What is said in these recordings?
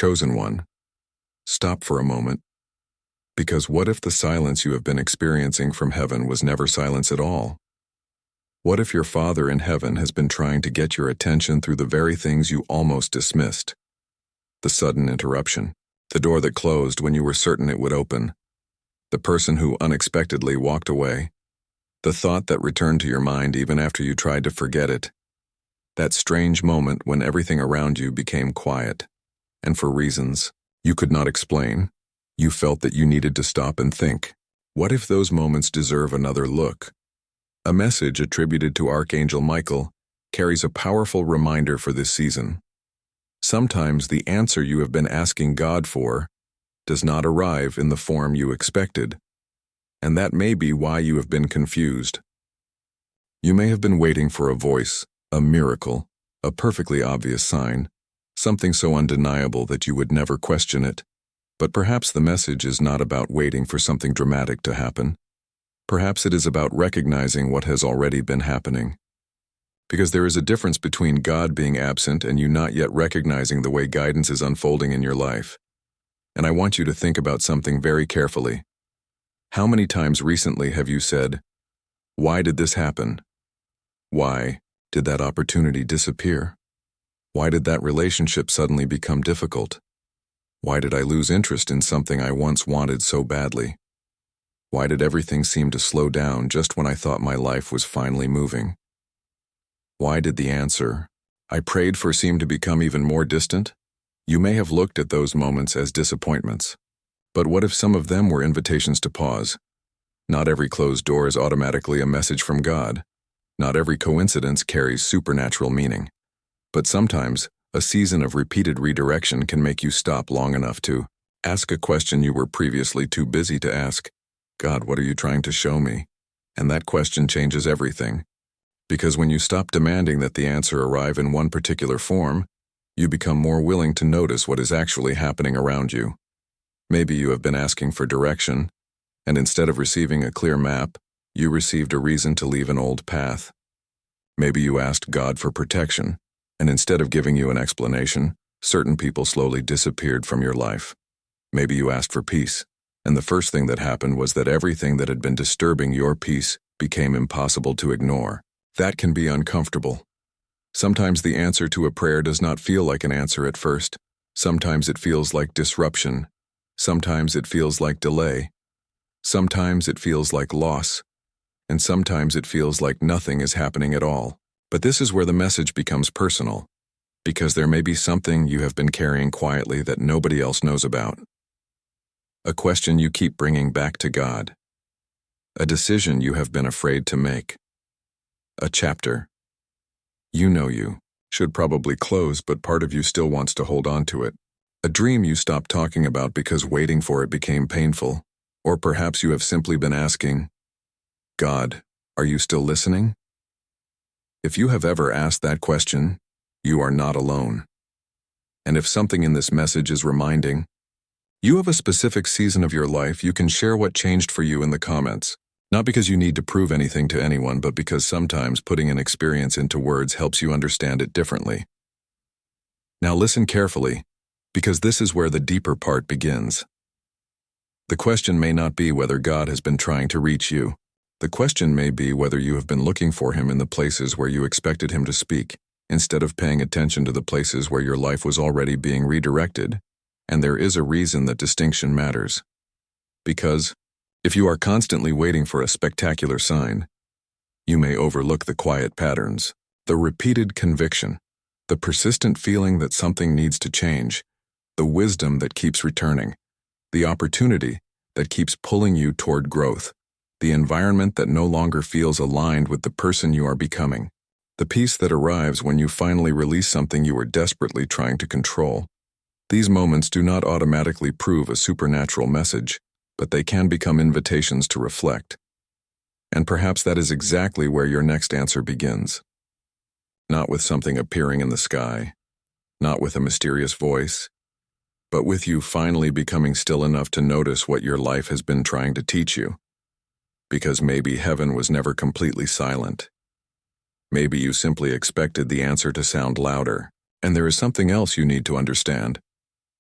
Chosen one, stop for a moment, because what if the silence you have been experiencing from heaven was never silence at all? What if your Father in heaven has been trying to get your attention through the very things you almost dismissed? The sudden interruption, the door that closed when you were certain it would open, the person who unexpectedly walked away, the thought that returned to your mind even after you tried to forget it, that strange moment when everything around you became quiet, and for reasons you could not explain, you felt that you needed to stop and think. What if those moments deserve another look? A message attributed to Archangel Michael carries a powerful reminder for this season. Sometimes the answer you have been asking God for does not arrive in the form you expected, and that may be why you have been confused. You may have been waiting for a voice, a miracle, a perfectly obvious sign, something so undeniable that you would never question it. But perhaps the message is not about waiting for something dramatic to happen. Perhaps it is about recognizing what has already been happening. Because there is a difference between God being absent and you not yet recognizing the way guidance is unfolding in your life. And I want you to think about something very carefully. How many times recently have you said, "Why did this happen? Why did that opportunity disappear? Why did that relationship suddenly become difficult? Why did I lose interest in something I once wanted so badly? Why did everything seem to slow down just when I thought my life was finally moving? Why did the answer I prayed for seem to become even more distant?" You may have looked at those moments as disappointments. But what if some of them were invitations to pause? Not every closed door is automatically a message from God. Not every coincidence carries supernatural meaning. But sometimes, a season of repeated redirection can make you stop long enough to ask a question you were previously too busy to ask. God, what are you trying to show me? And that question changes everything. Because when you stop demanding that the answer arrive in one particular form, you become more willing to notice what is actually happening around you. Maybe you have been asking for direction, and instead of receiving a clear map, you received a reason to leave an old path. Maybe you asked God for protection, and instead of giving you an explanation, certain people slowly disappeared from your life. Maybe you asked for peace, and the first thing that happened was that everything that had been disturbing your peace became impossible to ignore. That can be uncomfortable. Sometimes the answer to a prayer does not feel like an answer at first. Sometimes it feels like disruption. Sometimes it feels like delay. Sometimes it feels like loss. And sometimes it feels like nothing is happening at all. But this is where the message becomes personal, because there may be something you have been carrying quietly that nobody else knows about. A question you keep bringing back to God. A decision you have been afraid to make. A chapter you should probably close, but part of you still wants to hold on to it. A dream you stopped talking about because waiting for it became painful. Or perhaps you have simply been asking, God, are you still listening? If you have ever asked that question, you are not alone. And if something in this message is reminding you of a specific season of your life, you can share what changed for you in the comments. Not because you need to prove anything to anyone, but because sometimes putting an experience into words helps you understand it differently. Now listen carefully, because this is where the deeper part begins. The question may not be whether God has been trying to reach you. The question may be whether you have been looking for him in the places where you expected him to speak, instead of paying attention to the places where your life was already being redirected. And there is a reason that distinction matters. Because if you are constantly waiting for a spectacular sign, you may overlook the quiet patterns, the repeated conviction, the persistent feeling that something needs to change, the wisdom that keeps returning, the opportunity that keeps pulling you toward growth, the environment that no longer feels aligned with the person you are becoming, the peace that arrives when you finally release something you were desperately trying to control. These moments do not automatically prove a supernatural message, but they can become invitations to reflect. And perhaps that is exactly where your next answer begins. Not with something appearing in the sky, not with a mysterious voice, but with you finally becoming still enough to notice what your life has been trying to teach you. Because maybe heaven was never completely silent. Maybe you simply expected the answer to sound louder, and there is something else you need to understand.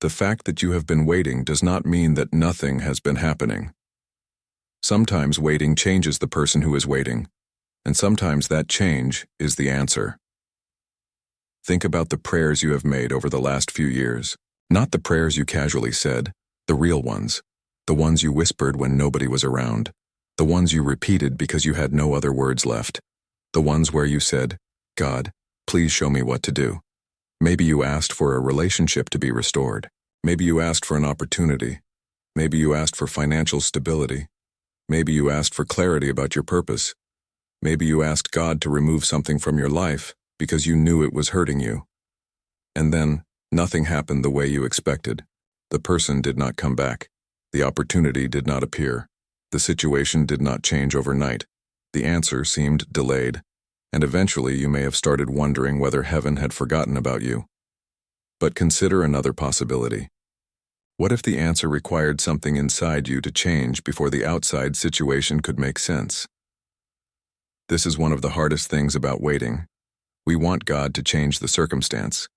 The fact that you have been waiting does not mean that nothing has been happening. Sometimes waiting changes the person who is waiting, and sometimes that change is the answer. Think about the prayers you have made over the last few years. Not the prayers you casually said, the real ones. The ones you whispered when nobody was around. The ones you repeated because you had no other words left. The ones where you said, "God, please show me what to do." Maybe you asked for a relationship to be restored. Maybe you asked for an opportunity. Maybe you asked for financial stability. Maybe you asked for clarity about your purpose. Maybe you asked God to remove something from your life because you knew it was hurting you. And then, nothing happened the way you expected. The person did not come back. The opportunity did not appear. The situation did not change overnight. The answer seemed delayed. And eventually you may have started wondering whether heaven had forgotten about you. But consider another possibility. What if the answer required something inside you to change before the outside situation could make sense? This is one of the hardest things about waiting. We want God to change the circumstance.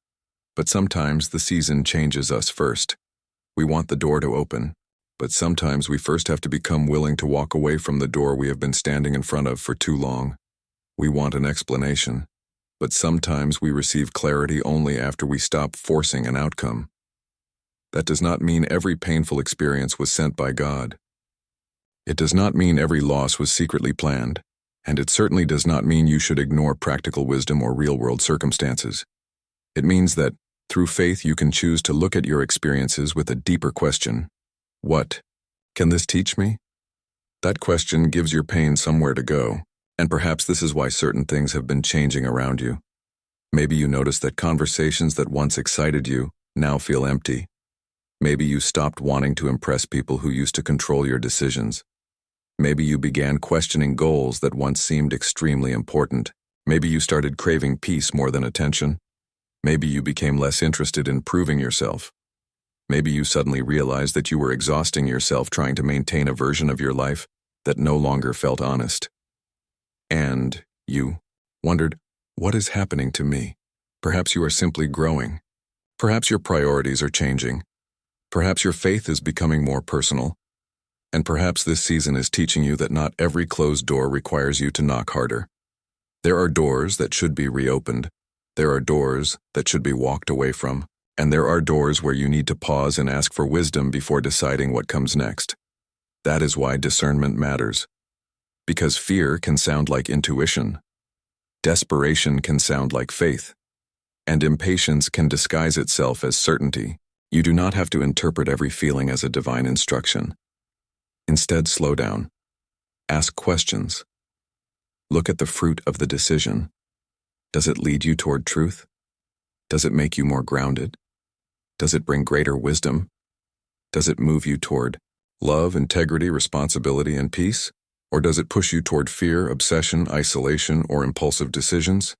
But sometimes the season changes us first. We want the door to open, but sometimes we first have to become willing to walk away from the door we have been standing in front of for too long. We want an explanation, but sometimes we receive clarity only after we stop forcing an outcome. That does not mean every painful experience was sent by God. It does not mean every loss was secretly planned, and it certainly does not mean you should ignore practical wisdom or real-world circumstances. It means that, through faith, you can choose to look at your experiences with a deeper question. What can this teach me? That question gives your pain somewhere to go, and perhaps this is why certain things have been changing around you. Maybe you notice that conversations that once excited you now feel empty. Maybe you stopped wanting to impress people who used to control your decisions. Maybe you began questioning goals that once seemed extremely important. Maybe you started craving peace more than attention. Maybe you became less interested in proving yourself. Maybe you suddenly realized that you were exhausting yourself trying to maintain a version of your life that no longer felt honest. And you wondered, what is happening to me? Perhaps you are simply growing. Perhaps your priorities are changing. Perhaps your faith is becoming more personal. And perhaps this season is teaching you that not every closed door requires you to knock harder. There are doors that should be reopened. There are doors that should be walked away from. And there are doors where you need to pause and ask for wisdom before deciding what comes next. That is why discernment matters. Because fear can sound like intuition. Desperation can sound like faith. And impatience can disguise itself as certainty. You do not have to interpret every feeling as a divine instruction. Instead, slow down. Ask questions. Look at the fruit of the decision. Does it lead you toward truth? Does it make you more grounded? Does it bring greater wisdom? Does it move you toward love, integrity, responsibility, and peace? Or does it push you toward fear, obsession, isolation, or impulsive decisions?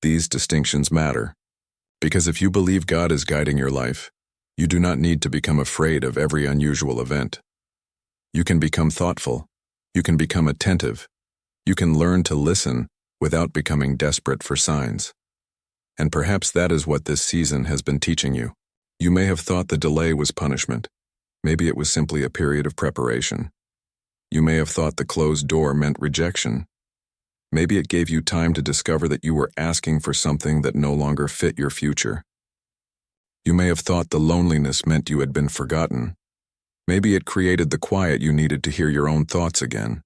These distinctions matter. Because if you believe God is guiding your life, you do not need to become afraid of every unusual event. You can become thoughtful. You can become attentive. You can learn to listen without becoming desperate for signs. And perhaps that is what this season has been teaching you. You may have thought the delay was punishment. Maybe it was simply a period of preparation. You may have thought the closed door meant rejection. Maybe it gave you time to discover that you were asking for something that no longer fit your future. You may have thought the loneliness meant you had been forgotten. Maybe it created the quiet you needed to hear your own thoughts again.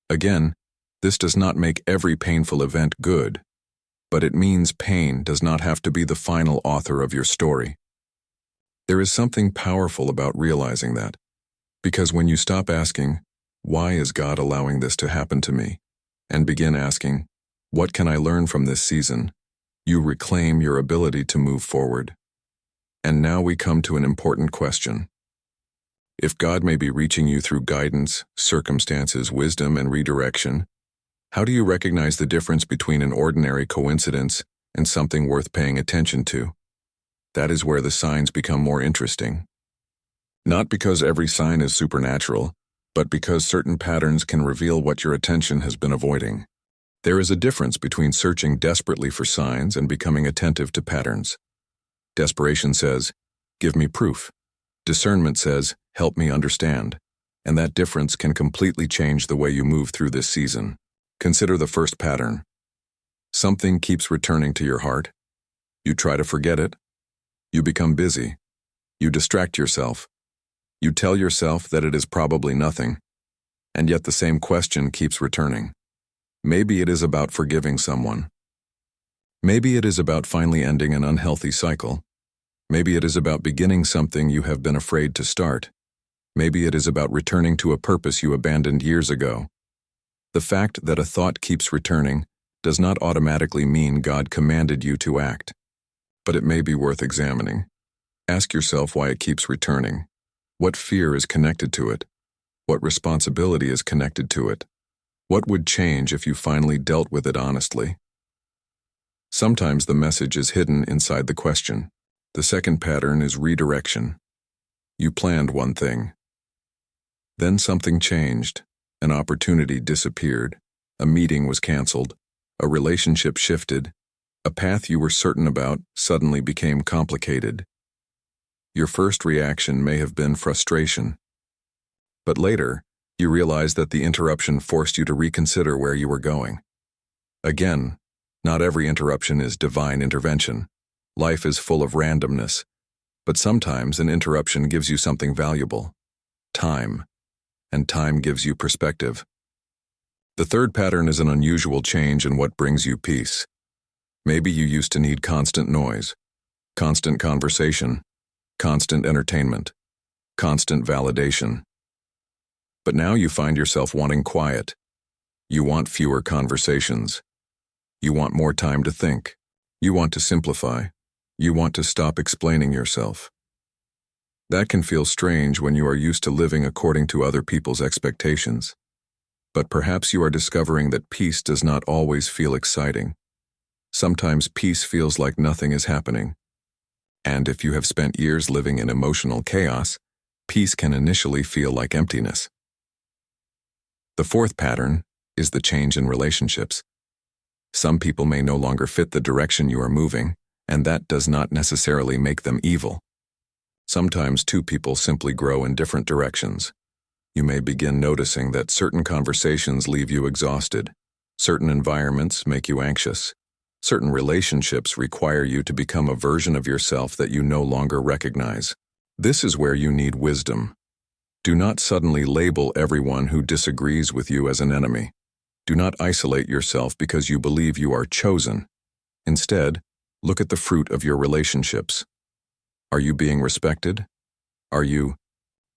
Again, this does not make every painful event good, but it means pain does not have to be the final author of your story. There is something powerful about realizing that, because when you stop asking, "Why is God allowing this to happen to me?" and begin asking, "What can I learn from this season?" you reclaim your ability to move forward. And now we come to an important question. If God may be reaching you through guidance, circumstances, wisdom, and redirection, how do you recognize the difference between an ordinary coincidence and something worth paying attention to? That is where the signs become more interesting. Not because every sign is supernatural, but because certain patterns can reveal what your attention has been avoiding. There is a difference between searching desperately for signs and becoming attentive to patterns. Desperation says, Give me proof. Discernment says, help me understand. And that difference can completely change the way you move through this season. Consider the first pattern. Something keeps returning to your heart. You try to forget it. You become busy. You distract yourself. You tell yourself that it is probably nothing. And yet the same question keeps returning. Maybe it is about forgiving someone. Maybe it is about finally ending an unhealthy cycle. Maybe it is about beginning something you have been afraid to start. Maybe it is about returning to a purpose you abandoned years ago. The fact that a thought keeps returning does not automatically mean God commanded you to act. But it may be worth examining. Ask yourself why it keeps returning. What fear is connected to it? What responsibility is connected to it? What would change if you finally dealt with it honestly? Sometimes the message is hidden inside the question. The second pattern is redirection. You planned one thing. Then something changed. An opportunity disappeared. A meeting was canceled. A relationship shifted. A path you were certain about suddenly became complicated. Your first reaction may have been frustration. But later, you realized that the interruption forced you to reconsider where you were going. Again, not every interruption is divine intervention. Life is full of randomness. But sometimes an interruption gives you something valuable. Time. And time gives you perspective. The third pattern is an unusual change in what brings you peace. Maybe you used to need constant noise, constant conversation, constant entertainment, constant validation. But now you find yourself wanting quiet. You want fewer conversations. You want more time to think. You want to simplify. You want to stop explaining yourself. That can feel strange when you are used to living according to other people's expectations. But perhaps you are discovering that peace does not always feel exciting. Sometimes peace feels like nothing is happening. And if you have spent years living in emotional chaos, peace can initially feel like emptiness. The fourth pattern is the change in relationships. Some people may no longer fit the direction you are moving, and that does not necessarily make them evil. Sometimes two people simply grow in different directions. You may begin noticing that certain conversations leave you exhausted, certain environments make you anxious, certain relationships require you to become a version of yourself that you no longer recognize. This is where you need wisdom. Do not suddenly label everyone who disagrees with you as an enemy. Do not isolate yourself because you believe you are chosen. Instead, look at the fruit of your relationships. Are you being respected? Are you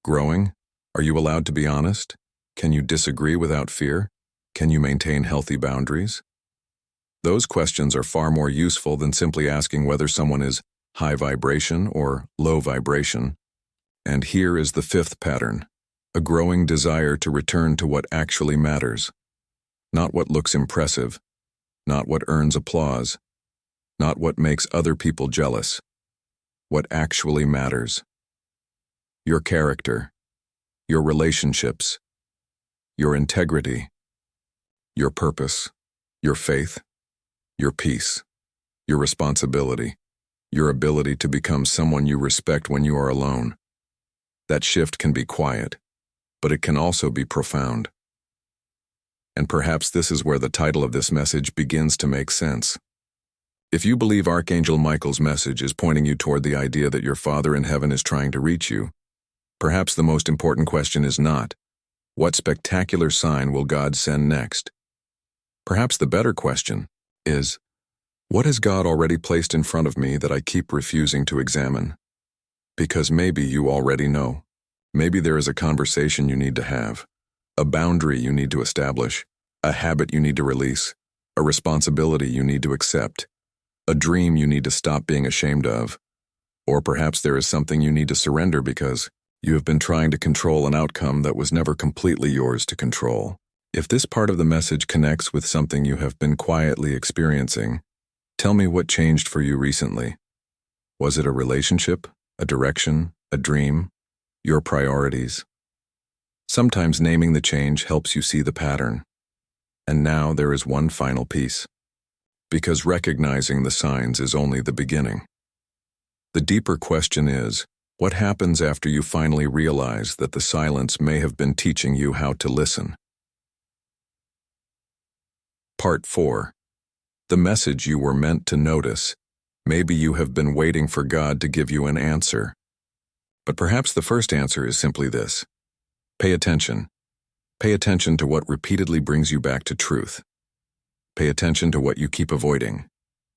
growing? Are you allowed to be honest? Can you disagree without fear? Can you maintain healthy boundaries? Those questions are far more useful than simply asking whether someone is high vibration or low vibration. And here is the fifth pattern, a growing desire to return to what actually matters. Not what looks impressive, not what earns applause, not what makes other people jealous. What actually matters. Your character, your relationships, your integrity, your purpose, your faith, your peace, your responsibility, your ability to become someone you respect when you are alone. That shift can be quiet, but it can also be profound. And perhaps this is where the title of this message begins to make sense. If you believe Archangel Michael's message is pointing you toward the idea that your Father in heaven is trying to reach you, perhaps the most important question is not, what spectacular sign will God send next? Perhaps the better question is, what has God already placed in front of me that I keep refusing to examine? Because maybe you already know. Maybe there is a conversation you need to have, a boundary you need to establish, a habit you need to release, a responsibility you need to accept, a dream you need to stop being ashamed of. Or perhaps there is something you need to surrender because you have been trying to control an outcome that was never completely yours to control. If this part of the message connects with something you have been quietly experiencing, tell me what changed for you recently. Was it a relationship, a direction, a dream, your priorities? Sometimes naming the change helps you see the pattern. And now there is one final piece. Because recognizing the signs is only the beginning. The deeper question is, What happens after you finally realize that the silence may have been teaching you how to listen? Part 4. The message you were meant to notice. Maybe you have been waiting for God to give you an answer. But perhaps the first answer is simply this. Pay attention. Pay attention to what repeatedly brings you back to truth. Pay attention to what you keep avoiding.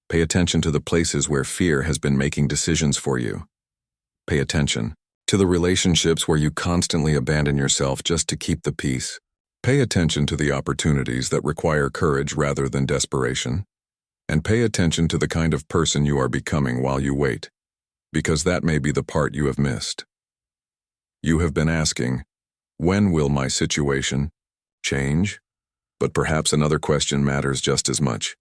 Pay attention to the places where fear has been making decisions for you. Pay attention to the relationships where you constantly abandon yourself just to keep the peace. Pay attention to the opportunities that require courage rather than desperation. And pay attention to the kind of person you are becoming while you wait, because that may be the part you have missed. You have been asking, when will my situation change? But perhaps another question matters just as much.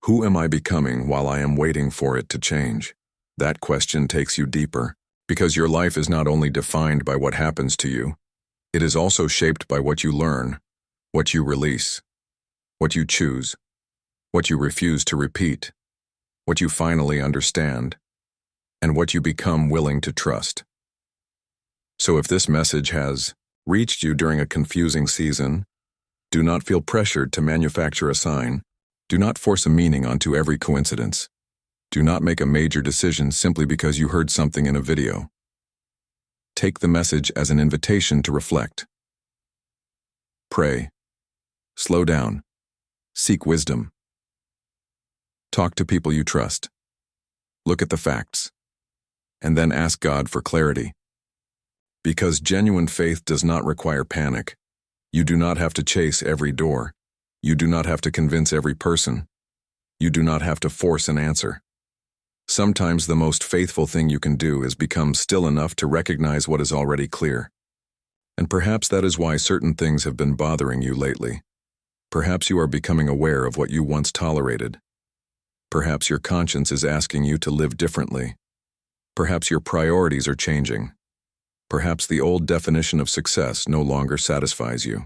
Who am I becoming while I am waiting for it to change? That question takes you deeper, because your life is not only defined by what happens to you, it is also shaped by what you learn, what you release, what you choose, what you refuse to repeat, what you finally understand, and what you become willing to trust. So if this message has reached you during a confusing season, do not feel pressured to manufacture a sign. Do not force a meaning onto every coincidence. Do not make a major decision simply because you heard something in a video. Take the message as an invitation to reflect. Pray. Slow down. Seek wisdom. Talk to people you trust. Look at the facts. And then ask God for clarity. Because genuine faith does not require panic. You do not have to chase every door. You do not have to convince every person. You do not have to force an answer. Sometimes the most faithful thing you can do is become still enough to recognize what is already clear. And perhaps that is why certain things have been bothering you lately. Perhaps you are becoming aware of what you once tolerated. Perhaps your conscience is asking you to live differently. Perhaps your priorities are changing. Perhaps the old definition of success no longer satisfies you.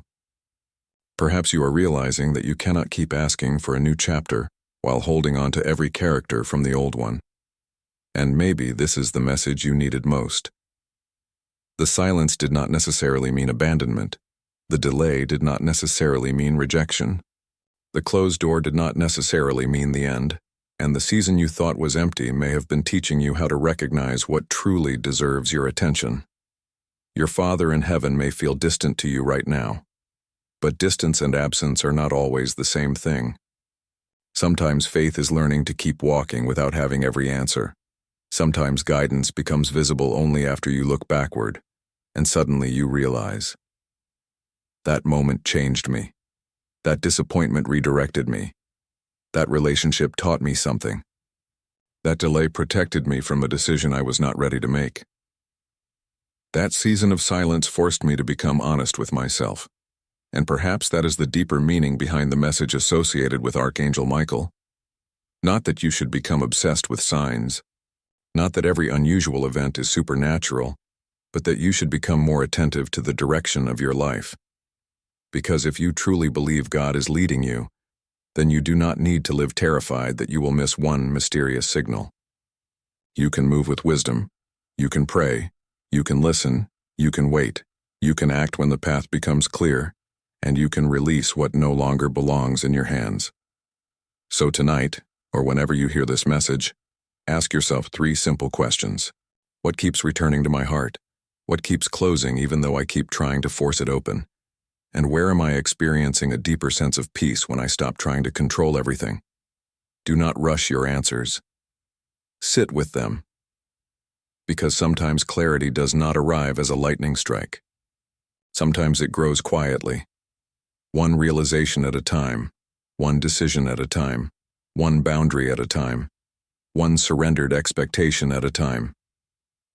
Perhaps you are realizing that you cannot keep asking for a new chapter while holding on to every character from the old one. And maybe this is the message you needed most. The silence did not necessarily mean abandonment. The delay did not necessarily mean rejection. The closed door did not necessarily mean the end. And the season you thought was empty may have been teaching you how to recognize what truly deserves your attention. Your Father in heaven may feel distant to you right now. But distance and absence are not always the same thing. Sometimes faith is learning to keep walking without having every answer. Sometimes guidance becomes visible only after you look backward, and suddenly you realize. That moment changed me. That disappointment redirected me. That relationship taught me something. That delay protected me from a decision I was not ready to make. That season of silence forced me to become honest with myself. And perhaps that is the deeper meaning behind the message associated with Archangel Michael. Not that you should become obsessed with signs. Not that every unusual event is supernatural, but that you should become more attentive to the direction of your life. Because if you truly believe God is leading you, then you do not need to live terrified that you will miss one mysterious signal. You can move with wisdom. You can pray. You can listen. You can wait. You can act when the path becomes clear. And you can release what no longer belongs in your hands. So tonight, or whenever you hear this message, ask yourself 3 simple questions. What keeps returning to my heart? What keeps closing even though I keep trying to force it open? And where am I experiencing a deeper sense of peace when I stop trying to control everything? Do not rush your answers. Sit with them. Because sometimes clarity does not arrive as a lightning strike. Sometimes it grows quietly. One realization at a time, one decision at a time, one boundary at a time, one surrendered expectation at a time.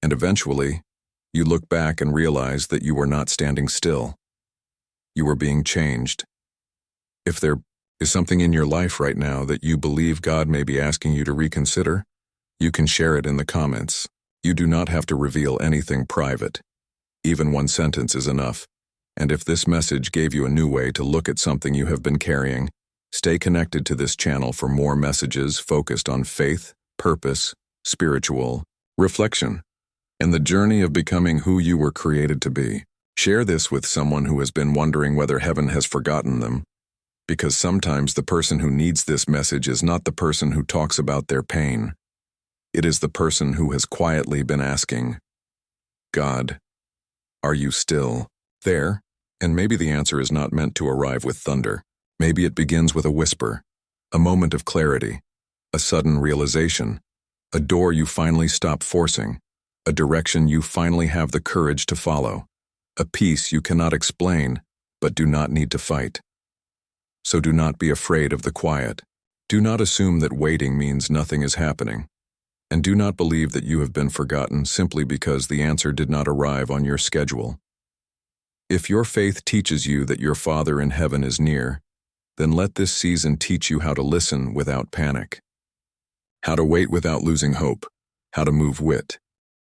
And eventually, you look back and realize that you were not standing still. You were being changed. If there is something in your life right now that you believe God may be asking you to reconsider, you can share it in the comments. You do not have to reveal anything private. Even one sentence is enough. And if this message gave you a new way to look at something you have been carrying, stay connected to this channel for more messages focused on faith, purpose, spiritual reflection, and the journey of becoming who you were created to be. Share this with someone who has been wondering whether heaven has forgotten them, because sometimes the person who needs this message is not the person who talks about their pain. It is the person who has quietly been asking, God, are you still there? And maybe the answer is not meant to arrive with thunder. Maybe it begins with a whisper, a moment of clarity, a sudden realization, a door you finally stop forcing, a direction you finally have the courage to follow, a peace you cannot explain but do not need to fight. So do not be afraid of the quiet. Do not assume that waiting means nothing is happening. And do not believe that you have been forgotten simply because the answer did not arrive on your schedule. If your faith teaches you that your Father in heaven is near, then let this season teach you how to listen without panic, how to wait without losing hope, how to move with